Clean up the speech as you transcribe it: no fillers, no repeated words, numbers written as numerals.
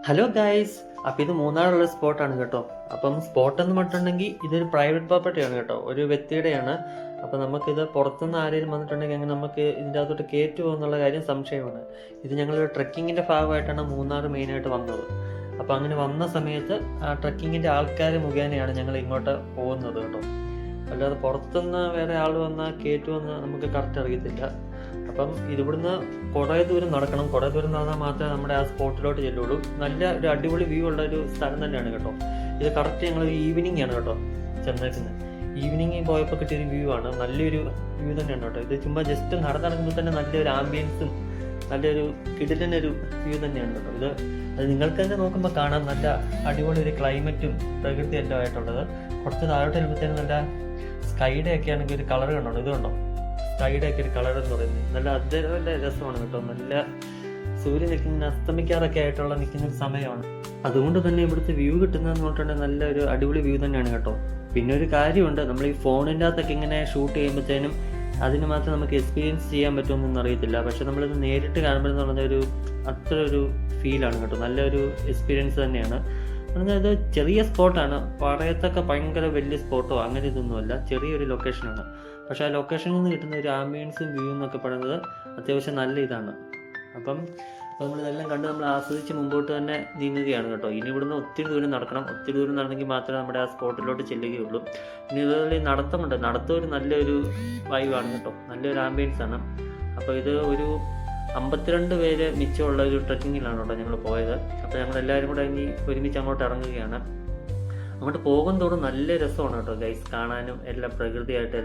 Hello guys, അപ്പം ഇത് മൂന്നാറുള്ള സ്പോട്ടാണ് കേട്ടോ. അപ്പം സ്പോട്ട് എന്ന് പറഞ്ഞിട്ടുണ്ടെങ്കിൽ ഇതൊരു പ്രൈവറ്റ് പ്രോപ്പർട്ടിയാണ് കേട്ടോ, ഒരു വ്യക്തിയുടെയാണ്. അപ്പം നമുക്കിത് പുറത്തുനിന്ന് ആരെങ്കിലും വന്നിട്ടുണ്ടെങ്കിൽ അങ്ങനെ നമുക്ക് ഇതിൻ്റെ അകത്തോട്ട് കയറ്റുമോ എന്നുള്ള കാര്യം സംശയമാണ്. ഇത് ഞങ്ങളൊരു ട്രക്കിങ്ങിൻ്റെ ഭാഗമായിട്ടാണ് മൂന്നാർ മെയിനായിട്ട് വന്നത്. അപ്പോൾ അങ്ങനെ വന്ന സമയത്ത് ആ ട്രക്കിങ്ങിൻ്റെ ആൾക്കാർ മുഖേനയാണ് ഞങ്ങൾ ഇങ്ങോട്ട് പോകുന്നത് കേട്ടോ. അല്ലാതെ പുറത്തുനിന്ന് വേറെ ആൾ വന്നാൽ കയറ്റുമെന്ന് നമുക്ക് കറക്റ്റ് അറിയത്തില്ല. അപ്പം ഇതിവിടുന്ന് കുറേ ദൂരം നടക്കണം. കുറേ ദൂരം നടന്നാൽ മാത്രമേ നമ്മുടെ ആ സ്പോട്ടിലോട്ട് ചെല്ലുള്ളൂ. നല്ല ഒരു അടിപൊളി വ്യൂ ഉള്ള ഒരു സ്ഥലം തന്നെയാണ് കേട്ടോ. ഇത് കറക്റ്റ് ഞങ്ങൾ ഈവനിങ് ആണ് കേട്ടോ ചെന്നേക്കുന്നത്. ഈവനിങ് പോയപ്പോൾ കിട്ടിയൊരു വ്യൂ ആണ്, നല്ലൊരു വ്യൂ തന്നെയാണ് കേട്ടോ. ഇത് ചുമ്മാ ജസ്റ്റ് നടക്കുമ്പോൾ തന്നെ നല്ലൊരു ആംബിയൻസും നല്ലൊരു കിടിലനൊരു വ്യൂ തന്നെയാണ് കേട്ടോ. അത് നിങ്ങൾക്ക് തന്നെ നോക്കുമ്പോൾ കാണാം, നല്ല അടിപൊളി ഒരു ക്ലൈമറ്റും പ്രകൃതി എല്ലാം ആയിട്ടുള്ളത്. കുറച്ച് താഴോട്ട് വരുമ്പോഴത്തേനും നല്ല സ്കൈയുടെ ഒക്കെ ആണെങ്കിൽ ഒരു കളർ കണ്ടോ, ഇത് കണ്ടോ സ്കൈയുടെ ഒക്കെ ഒരു കളർ എന്ന് പറയുന്നത് നല്ല നല്ല രസമാണ് കേട്ടോ. നല്ല സൂര്യൻ നിൽക്കുന്ന അസ്തമിക്കാറൊക്കെ ആയിട്ടുള്ള നിൽക്കുന്ന ഒരു സമയമാണ്. അതുകൊണ്ട് തന്നെ ഇവിടുത്തെ വ്യൂ കിട്ടുന്നതെന്ന് പറഞ്ഞിട്ടുണ്ടെങ്കിൽ നല്ല ഒരു അടിപൊളി വ്യൂ തന്നെയാണ് കേട്ടോ. പിന്നെ ഒരു കാര്യമുണ്ട്, നമ്മൾ ഈ ഫോണിൻ്റെ അകത്തൊക്കെ ഇങ്ങനെ ഷൂട്ട് ചെയ്യുമ്പോഴത്തേനും അതിന് മാത്രം നമുക്ക് എക്സ്പീരിയൻസ് ചെയ്യാൻ പറ്റുമെന്നൊന്നും അറിയത്തില്ല. പക്ഷെ നമ്മളിത് നേരിട്ട് കാണുമ്പോഴെന്ന് പറഞ്ഞൊരു അത്ര ഒരു ഫീലാണ് കേട്ടോ. നല്ലൊരു എക്സ്പീരിയൻസ് തന്നെയാണ്. പറഞ്ഞാൽ ഇത് ചെറിയ സ്പോട്ടാണ്, പറയത്തൊക്കെ ഭയങ്കര വലിയ സ്പോട്ടോ അങ്ങനെ ഇതൊന്നുമല്ല, ചെറിയൊരു ലൊക്കേഷനാണ്. പക്ഷേ ആ ലൊക്കേഷനിൽ നിന്ന് കിട്ടുന്ന ഒരു ആംബിയൻസും വ്യൂ എന്നൊക്കെ പറയുന്നത് അത്യാവശ്യം നല്ല ഇതാണ്. അപ്പം നമ്മളിതെല്ലാം കണ്ട് നമ്മൾ ആസ്വദിച്ച് മുമ്പോട്ട് തന്നെ നീങ്ങുകയാണ് കേട്ടോ. ഇനി ഇവിടുന്ന് ഒത്തിരി ദൂരം നടക്കണം. ഒത്തിരി ദൂരം നടന്നെങ്കിൽ മാത്രമേ നമ്മുടെ ആ സ്പോട്ടിലോട്ട് ചെല്ലുകയുള്ളൂ. ഇനി ഇതുപോലെ നടത്തമുണ്ട്, നടത്തം ഒരു നല്ലൊരു വൈബാണ് കേട്ടോ, നല്ലൊരു ആംബിയൻസ് ആണ്. അപ്പോൾ ഇത് ഒരു 52 പേര് മിച്ചമുള്ള ഒരു ട്രക്കിങ്ങിലാണ് കേട്ടോ ഞങ്ങൾ പോയത്. അപ്പോൾ ഞങ്ങളെല്ലാവരും കൂടെ ഇനി ഒരുമിച്ച് അങ്ങോട്ട് ഇറങ്ങുകയാണ്. അങ്ങോട്ട് പോകും തോറും നല്ല രസമാണ് കേട്ടോ ഗൈസ്, കാണാനും എല്ലാം പ്രകൃതിയായിട്ട്.